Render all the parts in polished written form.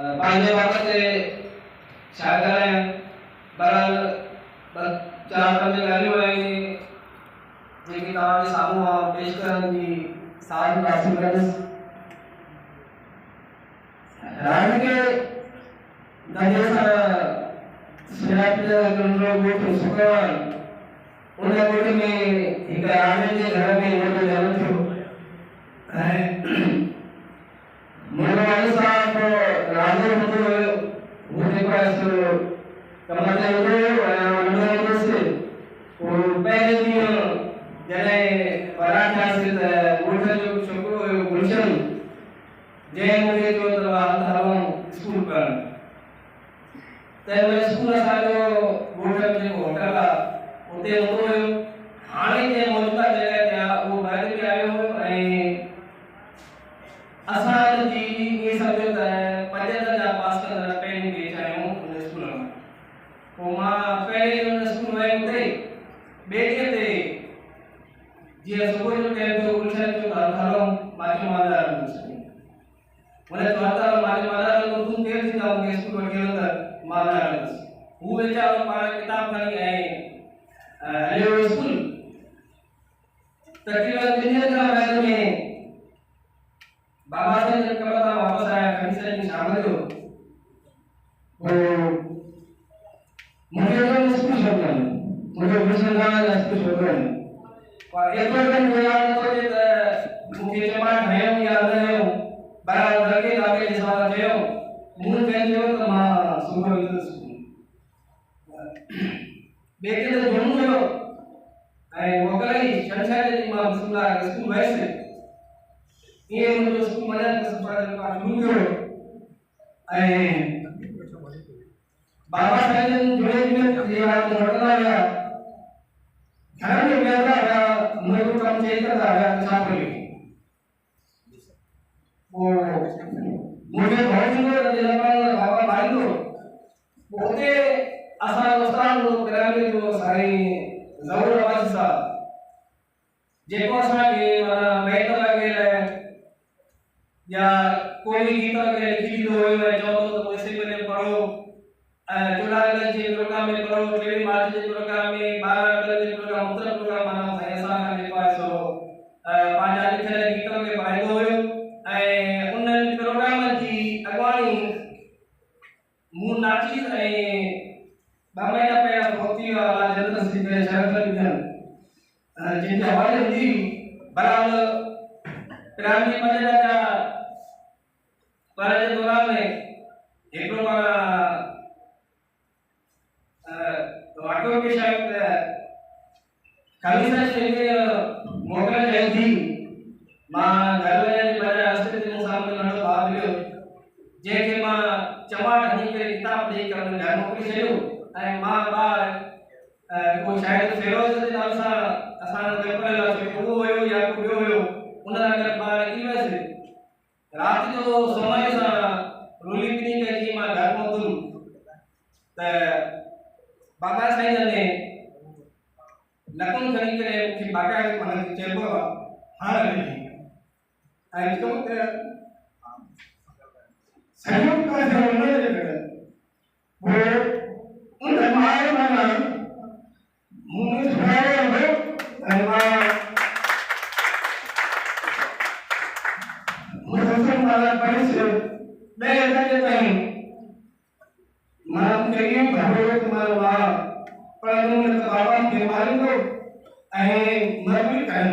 पंहिंजे वक़्त ते शागिर्दनि बहरहाल चार पंज ॻाल्हियूं आहिनि जेके तव्हांजे साम्हूं पेश करण जी साज़ हासिल कंदुसि। राण खे दंगे सां सिराज कंट्रो ॻोठ सुकवाल उन ॻोठ में हिकु राणे जे घर में उनजो जनमु थियो ऐं मुंहिंजो साहब राजो हूंदो हुयो हू जेको आहे सो कमर ते हूंदो हुयो ऐं नंढो हूंदुसि पोइ पहिरें ॾींहुं जॾहिं वॾा थियासीं त ॻोठ जो छोकिरो हुयो गुलशन जंहिं मूंखे चयो त हलूं स्कूल पढ़णु। त उन स्कूल असांजो ॻोठ में जेको होटल आहे उते हूंदो हुयो। हाणे जे मौजूदा जॻह ते आहे उहो ॿाहिरि बि आयो हुयो ऐं असां जी ये समझो त 75 पास कंदड़ पहिरीं बैच आहियूं उन स्कूल में। पोइ मां पहिरीं उन स्कूल में उते ॿिए ॾींहं ते जीअं सुबुह जो टाइम थियो गुलशन जो हलूं मां चयो मां हलंदुसि। उन चयो हल मां चयो तूं केरु थींदा मूंखे स्कूल वठी हलंदड़ मां न हलंदुसि। हू वीचारो पाण किताब खणी ऐं हलियो स्कूल। तकरीबन 3 ॾींहंनि खां बाद में बाबा साईं जब कब था वापस आया खड़ी साईं शाम जो वो मुझे तो स्कूल छोड़ना है मुझे गुलशन गाना स्कूल छोड़ना है और एक बार मैं याद तो जे मुझे चमा है याद है बड़ा लगे लागे जैसा है मुंह पे जो तो मां सुबह इधर स्कूल बेटे तो दोनों जो ऐं वकलई शंशाद जी मां बिस्मिल्लाह स्कूल वैसे ये मुझे स्कूल मजा के सफर का शुरू करो ऐं बाबा साईं जुड़े में ये रात घटना है घर में बैठा है मुझे को काम चाहिए था छाप ले वो मुझे बहुत सुंदर दिलवाना बाबा भाई को होते असा दोस्तान लोग ग्रामीण जो सारी जरूर आवाज सा जेको असा के बैठ लगे या कोई गीत के लिखी दो है जो तो वैसे मैंने पढ़ो चुनाव के प्रोग्राम में पढ़ो ट्रेन मार्च के प्रोग्राम में 12 के प्रोग्राम उत्तर प्रोग्राम माना ऐसा के पास सो पांच लिखल गीतों के फायदो हुयो ऐं उन प्रोग्राम जी अगवानी मु नाची ऐं बामेला पे होती वाला जल्द से जल्द शरफ विधन जिनके हवाले हुई बराल ग्रामीण मजा का पर दौरान में एक वाक्यों के शायद खालिसा शेखे मोकल जयंती मां घर में बजा अस्तित्व के सामने नड़ो भाग लियो जेके मां चमाट हनी के किताब दे कर घर मोकली छयो ऐं मां बार को शायद फिरोज जे नाम सां असां पेपर ला वो हुयो या को बियो हुयो उन अगर बार की वैसे रात जो समय सा रोली पिनी के जी मां घर मोकलू त बाबा साईं ने नकुन खणी करे मुखे बाका मन चेबो हां नहीं आई तो सहयोग का जो उन्होंने वो उन माय माना मुझे सुनाया हो अल्लाह मुझे वाला परिस मैं कहता हूं मां कहीं भरो तुम्हारा मां पर उन्होंने बाबा के मालूम को ऐ मरबी कहन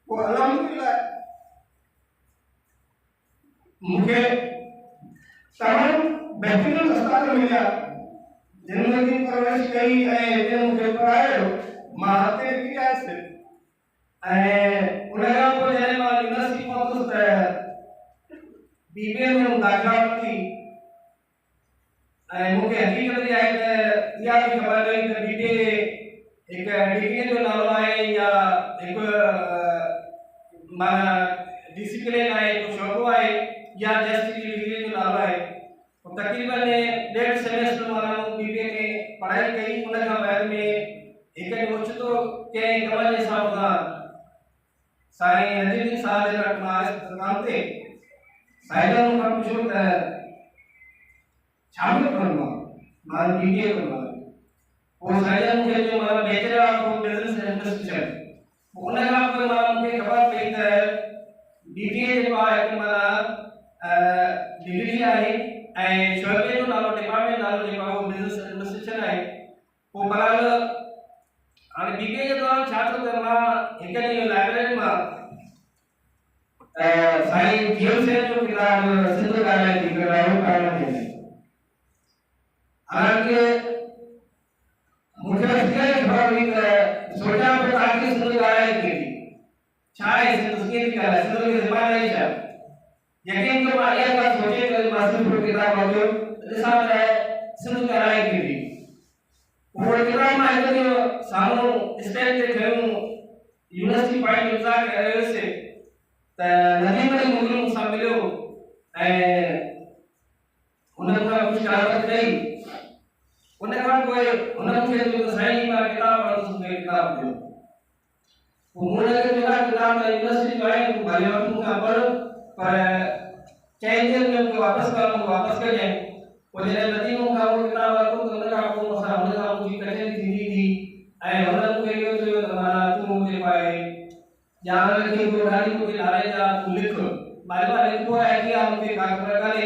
वो अल्हम्दुलिल्लाह मुझे तमाम बेहतरीन उस्ताद मिला जिंदगी परवरिश कई ऐं मुझे पढ़ायो मां हते किया से ऐं उनका को जने मां यूनिवर्सिटी पहुंचुस त बीबीए में दाखिला वठी ऐं मुखे हकीकत आहे त इहा बि ख़बर रही त बीबीए हिकु डिग्री जो नालो आहे या हिकु माना डिसिप्लिन आहे हिकु शौक़ो आहे या जस्ट डिग्री जो नालो आहे तकरीबन 1.5 सेमेस्टर माना बीबीए में पढ़ाई कई उन खां बाद में हिकु ओचितो कंहिं कम जे हिसाब सां साईं नजीरुद्दीन साहब जे नाम ते साहिबन खां पुछो त छापो करणो मां बीबीए करणो वो साइजन के जो मां बैचलर ऑफ बिजनेस एडमिनिस्ट्रेशन उन का पोइ मां मूंखे ख़बर पई त बीबीए जेको आहे कि माना डिग्री आहे ऐं शोबे जो नालो डिपार्टमेंट नालो जेको आहे बिजनेस एडमिनिस्ट्रेशन आहे पोइ बराल हाणे बीबीए जे दौरान छा थियो त मां हिकु ॾींहुं लाइब्रेरी मां साईं जीवसेन जो किताब सिंध ॻाल्हाए थी कयो पढ़ण में हालांकि मुझे इसलिए खबर हुई कि सोचा पे ताकि सिंध ॻाल्हाए थी छा आहे सिंध कीअं थी ॻाल्हाए सिंध जी ज़बान आहे छा यकीन कयो मां इहा ॻाल्हि सोचे करे मां सिंध किताब वरितो ॾिसां त सिंध ॻाल्हाए थी वो किताब मां हिकु ॾींहुं साम्हूं स्टेज ते खयूं यूनिवर्सिटी पॉइंट इंतज़ार करे रहियोसीं त नदीम अली मुगल मूंसां मिलियो ऐं हुन मूंखां कुझु ॻाल्हि कई उन खां पोइ हुन मूंखे चयो त साईं मां किताब पढ़ंदुसि मूंखे किताब ॾियो पोइ मूं हुनखे चयो किताब त यूनिवर्सिटी जो आहे तूं भले वठि मूंखां पढ़ पर चइनि ॾींहंनि में मूंखे वापसि कजांइ पोइ जॾहिं नदीम मूंखां उहो किताब वरितो त उन खां पोइ हुन सां मुंहिंजी कचहरी थींदी थी ऐं हुन मूंखे इहो चयो त माना तूं जेको आहे ॼाण रखी को ॾाढी मूंखे नाले जा तूं लिख मां लिखो आहे कि मूंखे का ख़बर कान्हे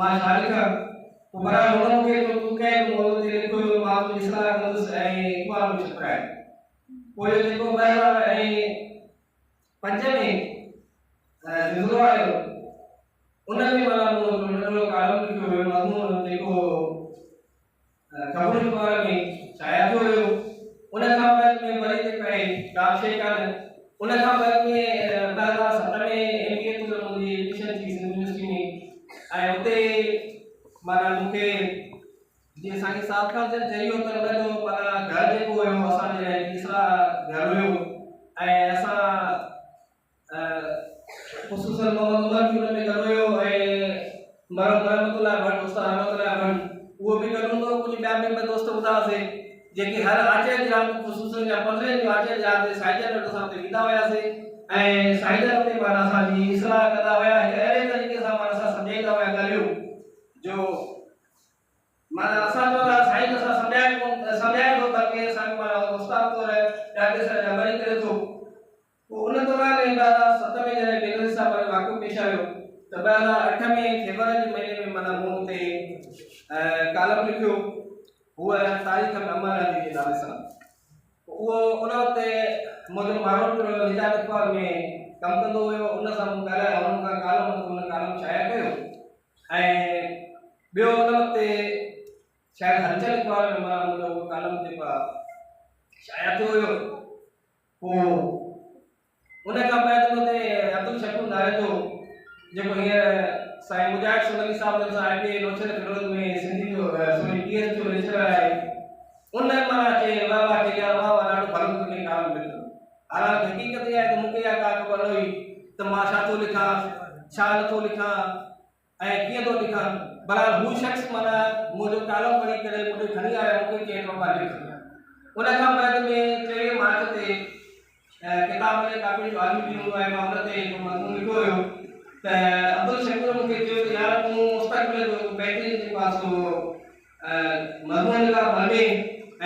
मां छा लिखां पोइ बराबरि हुन मूंखे चयो तूं कंहिं मौज़ूअ ते लिखो मां तुंहिंजी सलाह कंदुसि ऐं इक़बाल में छपिराए पोइ इहो जेको 2005 में ज़िलो आयो उन में माना मूं नंढो कालम लिखियो हुयो मज़मून जेको ख़बरुनि जे बारे में शाया थियो हुयो उन खां बाद में वरी जेको आहे का शइ कान उन खां बाद में 2007 में एमबीए में मुंहिंजी एडमिशन थी सिंध यूनिवर्सिटी में ऐं हुते माना मूंखे जीअं साईं साहब खां चई हो त हुन जो माना घर जेको हुयो असांजे लाइ तीसरा घर हुयो ऐं असां ख़ुशूसन मोहम्मद उमर बि हुन में घर हुयो ऐं रहमतुल्लाह भट्ट उस्ताद रहमतुल्लाह भट्ट उहो बि गॾु हूंदो कुझु ॿिया बि दोस्त हूंदा हुआसीं जेके हर आचार्य जी रात ख़ुशूसन जा 15 जो आचार्य जी रात साईं जन असां हुते वेंदा हुआसीं ऐं साईं जन हुते माना असांजी इस्लाह कंदा हुआ अहिड़े तरीक़े सां माना असां सम्झाईंदा हुआ ॻाल्हियूं जो माना असांजो साईं असां सम्झाए थो बल्कि असांखे माना उस्ताद तौर ॾाढे सां जबरी करे थो पोइ उन दौरान 2007 में जॾहिं बेनज़ीर साहब वरी वाक़ियो पेश आयो त 2008 में फेबरवरी जे महीने में माना मूं हुते कालम लिखियो हुआ तारीख़ में अमर अली जे नाले सां उहो उन वक़्तु मुंहिंजो माण्हू निजात इक़बाल में कमु कंदो हुयो उन सां मूं ॻाल्हायो हुन खां कालम उन कालम शाया कयो ऐं ॿियो उन वक़्तु शायदि हलचल इक़बाल में मां मुंहिंजो कालम जेको आहे शाया थियो हुयो पोइ उन खां बाद हुते अब्दुल शकूर नाले जो जेको हींअर साईं मुजाहिद सोलंकी साहब सां आईटीआई लोचर फिरोज में सिंधी जो सॉरी पीएच जो लेक्चरर आहे उन माना चई वाह के यार वाह ॾाढो भलो में कालम लिखियो हालांकि हक़ीक़त इहा आहे त मूंखे इहा का ख़बर न हुई त मां छा थो लिखां छा नथो लिखां ऐं कीअं थो लिखां बहरहाल हू शख़्स माना मुंहिंजो कालम पढ़ी करे मूंखे खणी आयो मूंखे चई थो मां लिख उन खां बाद में 23 मार्च ते किताब में काफ़ी जो आलिम बि हूंदो आहे मां हुन ते मज़मून लिखियो हुयो त अब्दुल शकूर मूंखे चयो त यार तूं मुस्तक़बिल जो बहितरीन जेको आहे सो मज़मून लिखा भले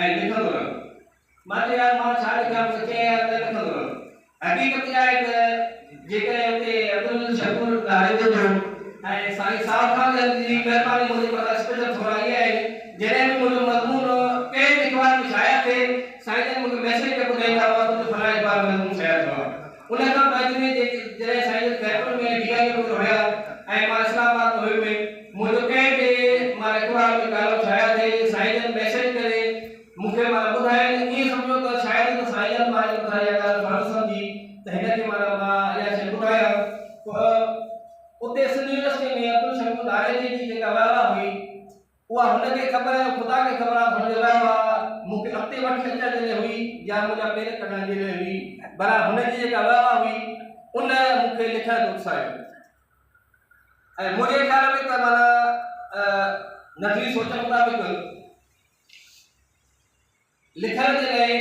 ऐं लिखंदो रह मां चयो यार मां छा लिखां मूंखे चई यार त लिखंदो रह हक़ीक़त इहा आहे त जेकॾहिं हुते अब्दुल शकूर नाले जो ऐं साईं साहब खान जी महिरबानी मुंहिंजे मथां स्पेशल थोरा इहा आहे जॾहिं बि मुंहिंजो मज़मून कंहिं बि अख़बार में शाया थिए साईं जन मूंखे मैसेज ते ॿुधाईंदा हुआ त फलाणे अख़बार में मज़मून शाया थियो आहे उन खां बाद में जॾहिं साईं जन खैबर में डीआई में हुया ऐं मां इस्लामाबाद में हुयुमि मुंहिंजो कंहिं बि मां अख़बार में कालम शाया थिए साईं जन मैसेज करे मूंखे माना ॿुधाइनि ईअं सम्झो त शायदि त साईं जन मां इहा ॻाल्हि फर्ज़ सम्झी त हिनखे माना मां इहा शइ ॿुधायां उते सिंध यूनिवर्सिटी में अब्दुल शकूर नाले जी जेका वाह हुई उहा हुनखे ख़बर आहे ख़ुदा खे ख़बर आहे हुनजे वाह मूंखे अॻिते वठी अचण जे लाइ हुई या मुंहिंजा पेर कढण जे लाइ हुई बहरहाल हुनजी जेका वाह हुई उन मूंखे लिखण जो उत्साहियो ऐं मुंहिंजे ख़्याल में त माना नज़री सोच मुताबिक़ लिखण जे लाइ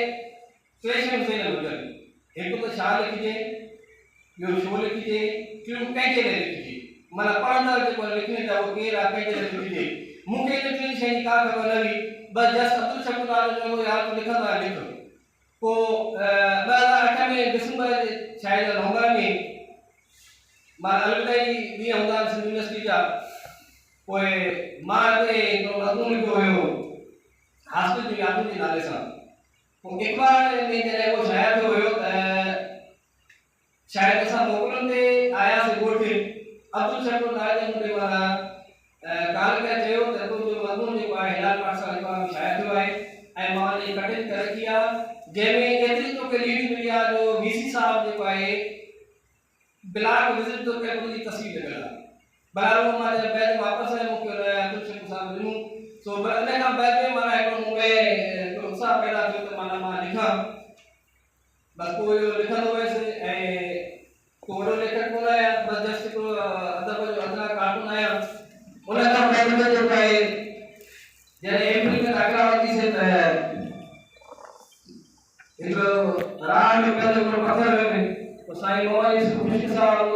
टे शयूं सही न हुजनि हिकु त छा लिखिजे ॿियो छो लिखिजे टियों कंहिंजे लाइ लिखिजे माना पढ़ंदड़ जेको लिखणी त उहो केरु आहे कंहिंजे लाइ लिखिजे मूंखे इन टिनि शयुनि जी का ख़बर न हुई। बस जस्ट अब्दुल शकूर नालो चयो यार तूं लिखंदो आहे लिख। पोइ 2008 में दिसंबर शायदि नवंबर में मां अलविदाई ॾींहं हूंदा सिंध यूनिवर्सिटी जा, पोइ मां हिते हिकिड़ो मज़मून लिखियो हुयो हासिल जी यादूं जे नाले सां। पोइ इक़बाल में जॾहिं उहो शाया थियो हुयो त शायदि असां मोकलनि ते आयासीं ॻोठ। अब्दुल शकूर नाले जे मूंखे माना काल पिया चयो त तुंहिंजो मज़मून जेको आहे हिलाल पाक सां जेको आहे शाया थियो आहे ऐं मां हुनजी कटिंग करे रखी आहे, जंहिंमें एतिरी तोखे लीड मिली आहे जो वीसी साहब जेको आहे ब्लॉक विज़िट तो करे उनकी तस्वीर लॻल आहे। बराबरि मां जॾहिं बैग वापसि आयो मूंखे अब्दुल शकूर साहब ॾिनो। सो इन खां बैग में माना हिकिड़ो मूं में उत्साह पैदा थियो त माना मां लिखां। बस पोइ इहो लिखंदो हुयुसि ऐं को वॾो लेखक कोन आहियां, बस जस्ट हिकिड़ो अदब जो अदना कार्टून आहियां। उन खां बैग में जेको आहे जॾहिं एप्रिल में दाख़िला वरितीसीं त हिकिड़ो राह में पंहिंजो हिकिड़ो पथर में साईं मोहम्मद खुर्शीद साहब,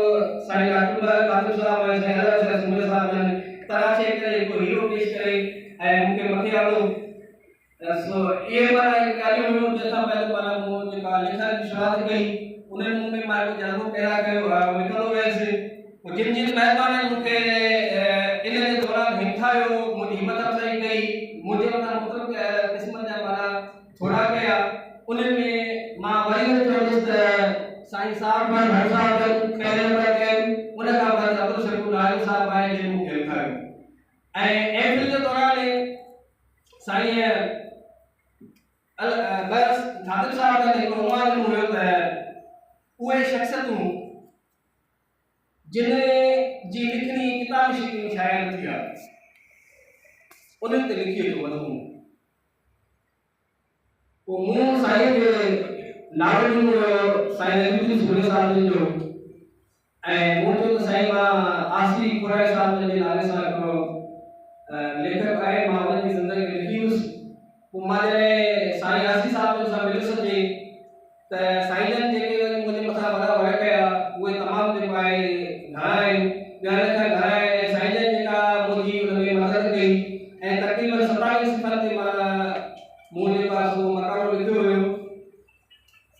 साईं अब्दुल्ला कादिर साहब ऐं साईं अलाह सुमरे साहब जन तराशे करे हिकु हीरो पेश करे ऐं मूंखे मथे आंदो। सो इहे माना ॻाल्हियूं हुयूं जंहिंसां पहिरियों माना मूं जेका लिखण जी शुरूआत कई उन्हनि मूं में मां हिकु जज़्बो पैदा कयो, लिखंदो वियुसि। पोइ जिन जिन महिरबानी मूंखे इन जे दौरान हिमथायो, मुंहिंजी हिमत अफ़ज़ाई कई, मुंहिंजे मथां मुख़्तलिफ़ क़िस्मनि जा माना थोरा कया, उन्हनि में मां वरी चवंदुसि त साईं साहब खां भर साहब जन पहले नंबर ते उन खां बाद अब्दुल शकूर नाले साहब आए जिन मूंखे लिखायो। ऐं एप्रिल जे दौरान साईं बस कादिर साहब जन हिकिड़ो उन्वान हुयो त उहे शख़्सियतूं जिन जी लिखणी किताबी शिकिल में शाया न थी आहे उन्हनि ते लिखी थो वञूं। पोइ मूं साईं खे नालो ॾिनो साईं अजमेर सुमरे साहब जो ऐं मूं चयो त साईं मां आसिफ़ कुरैशी साहब जे नाले सां हिकिड़ो लेखक आहे, मां उन्हनि जी ज़िंदगी लिखी हुयुसि। पोइ मां जॾहिं साईं आसिफ़ साहब सां मिलियुसि त साईं जन जेके मुंहिंजे मथां वॾा वर्क कया उहे तमामु जेको आहे घणा आहिनि, ॿियनि खां घणा आहिनि। ऐं साईं जन जेका मुंहिंजी उन में मदद कई ऐं तक़रीबन 27 सिफ़रनि ते माना मूं जेको आहे सो मक़ालो लिखियो हुयो।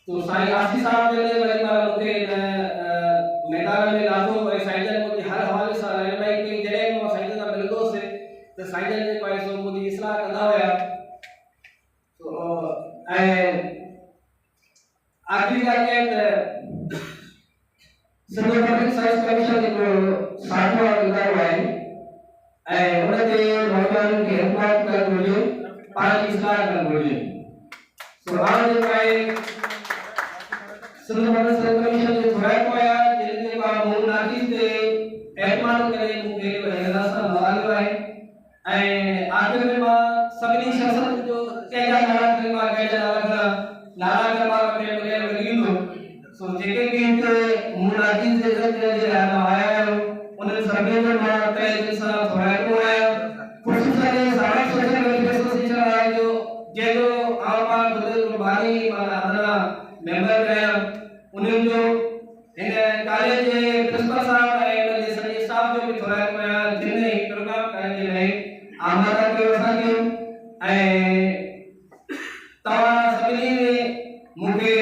तो साईं आसिफ़ साहब जन वरी माना मूंखे मैदान में लाथो ऐं साईं जन मुंहिंजी हर हवाले सां रहनुमाई कई। जॾहिं बि मां साईं जन सां मिलंदो हुउसि त साईं जन जेको आहे सो मुंहिंजी इस्लाह कंदा हुया। ऐं आख़िरी ॻाल्हि इहा त सिंध पब्लिक सर्विस कमीशन हिकिड़ो साठो इदारो आहे ऐं उन ते नौजवाननि खे हिदायत करणु घुरिजे, पाण जी इस्लाह करणु घुरिजे। सो हाणे जेको आहे सिंध पब्लिक सर्विस कमीशन जो थोराइतो आया जिन जेको आहे मूं नाक़ीस ते एतमाद करे मूंखे हिदायत सां नवाज़ियो आहे। ऐं आख़िर में मां सभिनी शख़्सनि जो कंहिंजा नाला खणी मां कंहिंजा नाला खणी मां वटि मिलियो। सो जेके बि हिते मूं नाक़ीस जे ज़रिए जे आया आहियो उन्हनि सभिनी जो मां तहे दिलि सां थोराइतो आहियां। ख़ुशूसन सारा सोशल वेलफेयर एसोसिएशन आहे जो जंहिंजो आम कुर्बानी माना अदना मेंबर आहियां, उन्हनि जो हिन कॉलेज जे प्रिंसिपल साहब ऐं उन जे सॼे स्टाफ जो बि थोराइतो आहियां जिन हीउ प्रोग्राम करण जे लाइ आमादा कयो असांखे। ऐं तव्हां सभिनी मूंखे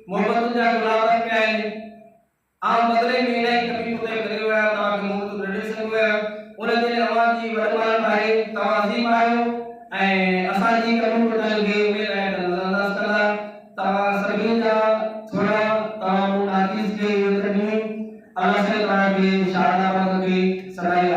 मोहबत जा गुलाब पिया आहिनि। आम बदिले में इलाही तकलीफ़ ते करे विया, तव्हांखे मोहबत न ॾेई सघियो आहियां। उनजे अवां जी वरमान आहे, तव्हां अज़ीम आहियो ऐं असांजी कमियूं ॿुधाइण खे उमेद आहे त नज़रअंदाज़ कंदा। तव्हां सभिनी जा थोरा तव्हां मूं नाक़ीस खे इहे कढियूं। अलाह साईं तव्हांखे शारदा खे सदाई